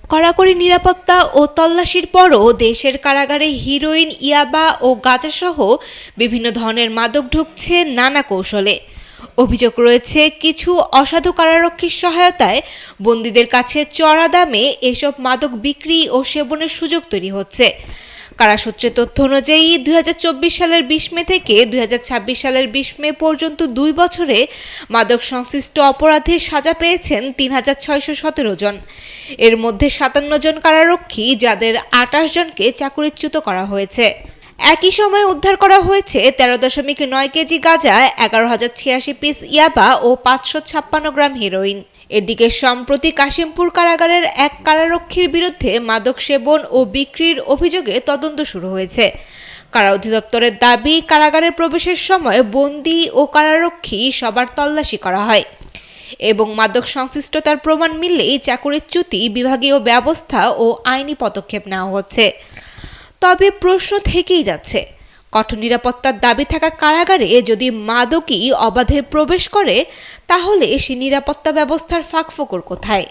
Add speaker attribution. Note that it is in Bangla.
Speaker 1: কড়াকড়ি নিরাপত্তা ও তল্লাশির পরও দেশের কারাগারে হিরোইন, ইয়াবা ও গাঁজাসহ বিভিন্ন ধরনের মাদক ঢুকছে নানা কৌশলে। অভিযোগ রয়েছে, কিছু অসাধু কারারক্ষীর সহায়তায় বন্দীদের কাছে চড়া দামে এসব মাদক বিক্রি ও সেবনের সুযোগ তৈরি হচ্ছে। কারা সূত্রে তথ্য অনুযায়ী ২০২৪ সালের ২০ মে থেকে ২০২৬ সালের ২০ মে পর্যন্ত ২ বছরে মাদক সংশ্লিষ্ট অপরাধে সাজা পেয়েছেন ৩,৬১৭ জন। এর মধ্যে ৫৭ জন কারারক্ষী, যাদের ২৮ জনকে চাকরিচ্যুত করা হয়েছে। একই সময়ে উদ্ধার করা হয়েছে ১৩.৯ কেজি গাঁজা, ১১,০৮৬ পিস ইয়াবা ও ৫৫৬ গ্রাম হেরোইন। এদিকে সম্প্রতি কাশিমপুর কারাগারের এক কারারক্ষীর বিরুদ্ধে মাদক সেবন ও বিক্রির অভিযোগে তদন্ত শুরু হয়েছে। কারা অধিদপ্তরের দাবি, কারাগারে প্রবেশের সময় বন্দী ও কারারক্ষী সবার তল্লাশি করা হয় এবং মাদক সংশ্লিষ্টতার প্রমাণ মিললেই চাকরিচ্যুতি, বিভাগীয় ব্যবস্থা ও আইনি পদক্ষেপ নেওয়া হচ্ছে। তবে প্রশ্ন থেকেই যাচ্ছে, কঠোর নিরাপত্তার দাবি থাকা কারাগারে যদি মাদকই অবাধে প্রবেশ করে, তাহলে সে নিরাপত্তা ব্যবস্থার ফাঁকফোকর কোথায়?